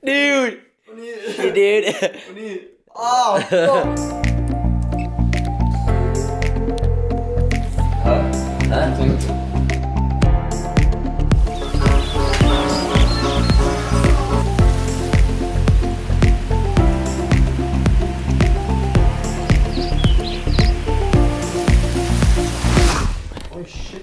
Dude! Dude! Oh, fuck!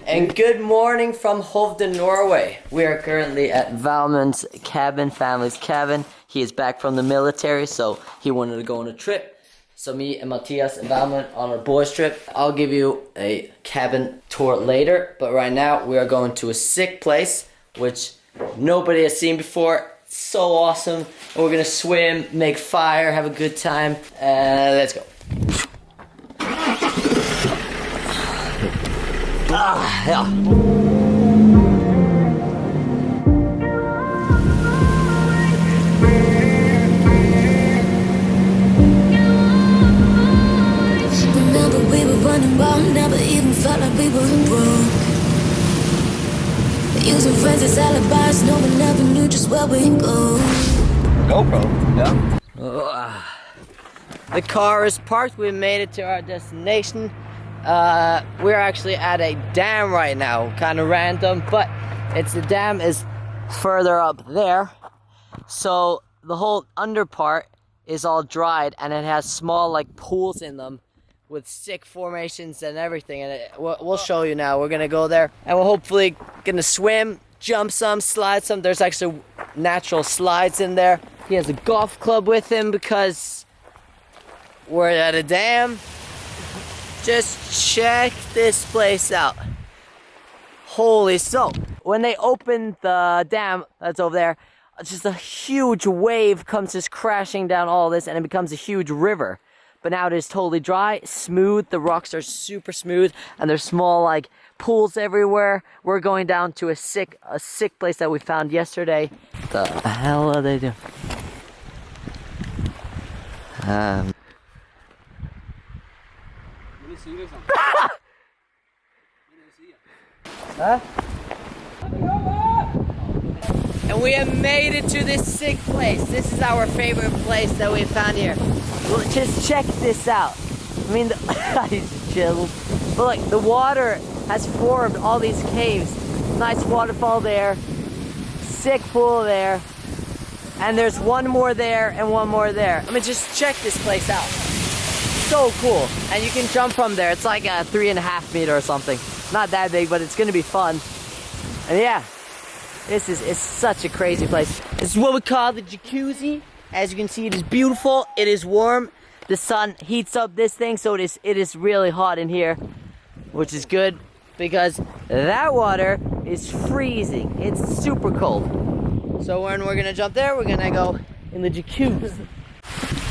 And good morning from Hovden, Norway. We are currently at Valmond's cabin, family's cabin. He is back from the military, so he wanted to go on a trip. So me and Matthias and Valmond on our boys trip. I'll give you a cabin tour later, but right now we are going to a sick place, which nobody has seen before. It's so awesome. And we're gonna swim, make fire, have a good time. Let's go. Yeah. Remember we were running wild, never even felt like we were broke. Using friends as alibis, no one ever knew just where we go. GoPro, yeah. The car is parked. We made it to our destination. We're actually at a dam right now, kind of random, but the dam is further up there, so the whole under part is all dried and it has small like pools in them with sick formations and everything, and we'll show you now. We're gonna go there and we're hopefully gonna swim, jump some, slide some. There's actually natural slides in there. He has a golf club with him because we're at a dam. Just check this place out. Holy so, when they opened the dam that's over there, just a huge wave comes just crashing down all this and it becomes a huge river. But now it is totally dry, smooth, the rocks are super smooth and there's small like pools everywhere. We're going down to a sick place that we found yesterday. The hell are they doing? Huh? And we have made it to this sick place. This is our favorite place that we found here. Well, just check this out. I mean, he's chill. But like, the water has formed all these caves. Nice waterfall there. Sick pool there. And there's one more there and one more there. I mean, just check this place out. So cool, and you can jump from there. It's like a 3.5 meter or something. Not that big, but it's gonna be fun. And yeah, it's such a crazy place. This is what we call the jacuzzi. As you can see, it is beautiful. It is warm. The sun heats up this thing, so it is really hot in here, which is good because that water is freezing. It's super cold. So when we're gonna jump there, we're gonna go in the jacuzzi.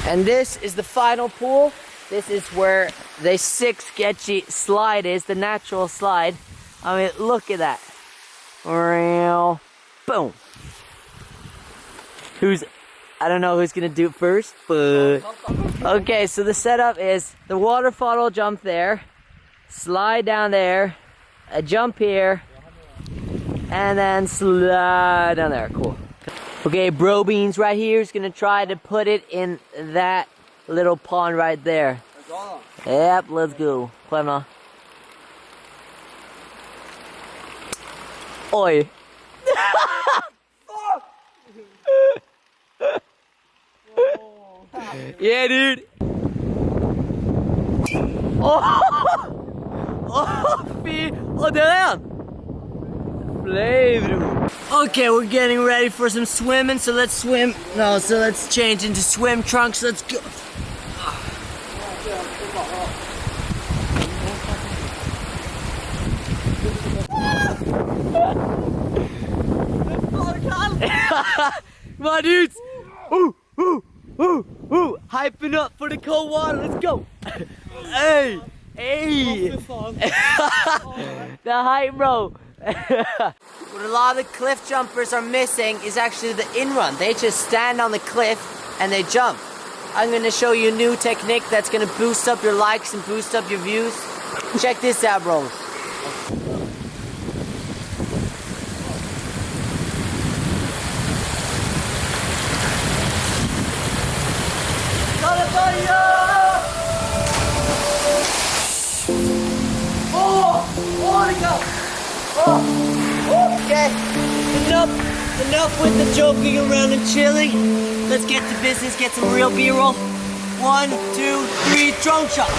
And this is the final pool. This is where the sick sketchy slide is, the natural slide. I mean, look at that. Boom. I don't know who's gonna do it first, but... Okay, so the setup is the waterfall will jump there, slide down there, a jump here, and then slide down there. Cool. Okay, Bro Beans right here is gonna try to put it in that little pond right there. Yep, let's go. Clemna. Oi. Yeah, dude. Oh, fy. Oh, der er han. Flavor. Okay, we're getting ready for some swimming, so let's swim. No, so let's change into swim trunks. Let's go. Come on, dudes. Hyping up for the cold water. Let's go. Hey. Hey. The hype, bro. What a lot of the cliff jumpers are missing is actually the in-run. They just stand on the cliff and they jump. I'm going to show you a new technique that's going to boost up your likes and boost up your views. Check this out, bro. Okay, enough with the joking around and chilling. Let's get to business, get some real B-roll. 1, 2, 3, drone shot.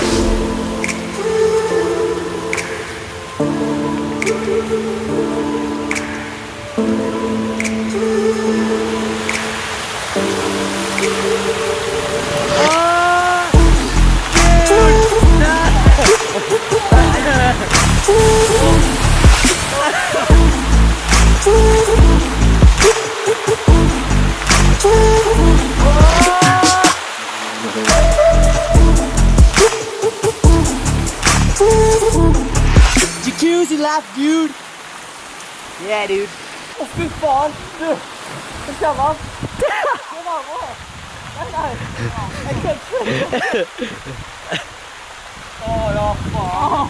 Jacuzzi laugh, dude. Yeah, dude. Åh fy fan! Du! Come on! Come on, wow! Nej! Jag kan inte! Åh ja, fan!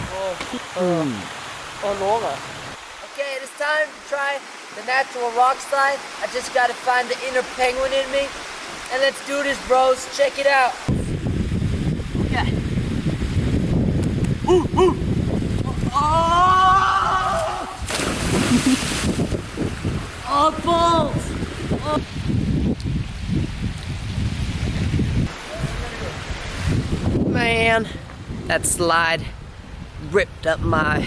Åh, Norway. Okay, it is time to try the natural rock slide. I just gotta find the inner penguin in me. And let's do this, bros. Check it out. Okay. Oh, balls! Oh. Man, that slide ripped up my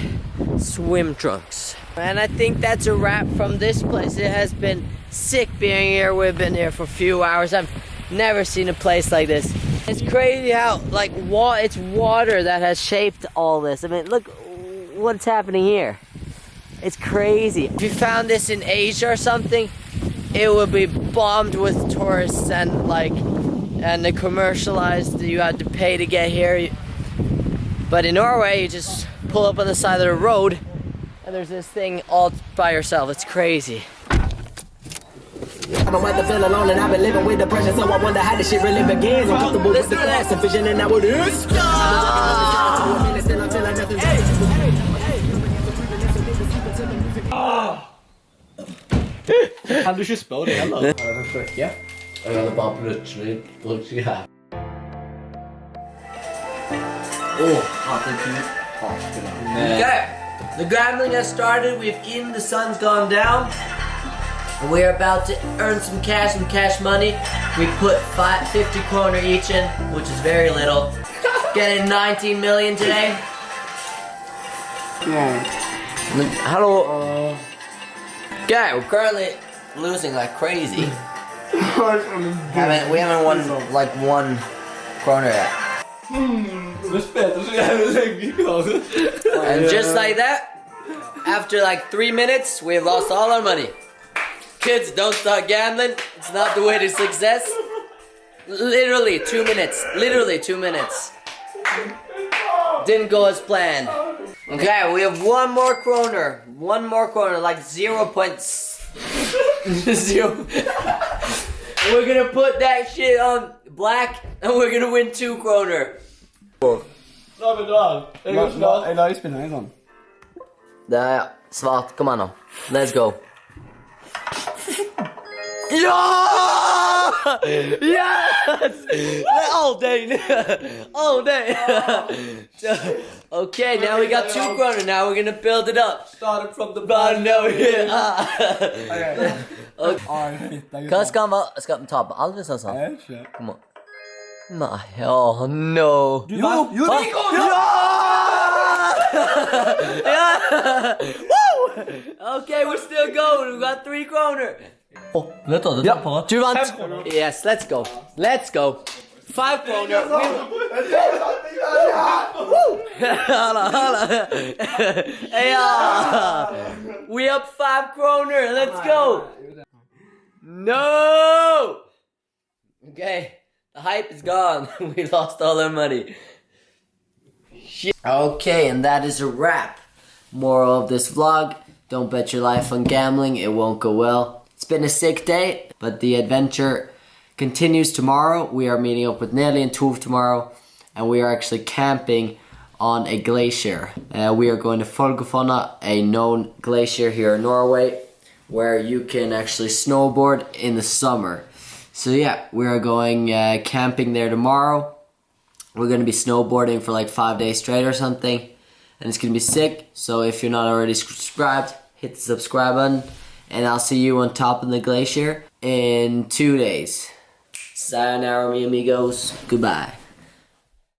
swim trunks. And I think that's a wrap from this place. It has been sick being here. We've been here for a few hours. I've never seen a place like this. It's crazy how, like, it's water that has shaped all this. I mean, look what's happening here. It's crazy. If you found this in Asia or something, it would be bombed with tourists and the commercialized. You had to pay to get here. But in Norway, you just pull up on the side of the road and there's this thing all by yourself. It's crazy. I'm about to feel alone and I've been living with depression, so I wonder how this shit really begins. I'm comfortable with the class and vision and now it is. Kan du ikke spørre det heller? Jeg hadde bare plutselig brukt seg her. Okay, the gambling has started. We've eaten, the sun's gone down. And we're about to earn some cash money. We put 50 kroner each in, which is very little. Getting 19 million today. Hello. Okay, we're currently losing like crazy. We haven't won like 1 kroner yet. And just like that, after like 3 minutes, we've lost all our money. Kids, don't start gambling. It's not the way to success. Literally 2 minutes. Literally 2 minutes. Didn't go as planned. Okay, we have 1 more kroner. 1 more kroner, like 0.0. We're gonna put that shit on black and we're gonna win 2 kroner. Jeg lar deg spille en sånn. Det er svart. Kom an nå. Let's go. Ja! Yes! All day. All day. Okay, now we got 2 kroner. Now we're gonna build it up. Started from the Bottom now here. Hva Skal skal vi ta på alle sånn? jeg ikke? Kom on. Nei, oh no. Jo! Yeah! Woo! Okay, we're still going. We got 3 kroner. Vet du, det tar på. Do you want? Yes, let's go. Let's go. 5 kroner. We up 5 kroner. Let's go. No. Okay, the hype is gone. We lost all our money. Shit. Okay, and that is a wrap. Moral of this vlog: don't bet your life on gambling. It won't go well. It's been a sick day, but the adventure continues tomorrow. We are meeting up with Nelly and Tove tomorrow, and we are actually camping on a glacier. We are going to Folgefonna, a known glacier here in Norway, where you can actually snowboard in the summer. So yeah, we are going camping there tomorrow. We're going to be snowboarding for like 5 days straight or something. And it's going to be sick. So if you're not already subscribed, hit the subscribe button. And I'll see you on top of the glacier in 2 days. Sayonara, mi amigos. Goodbye.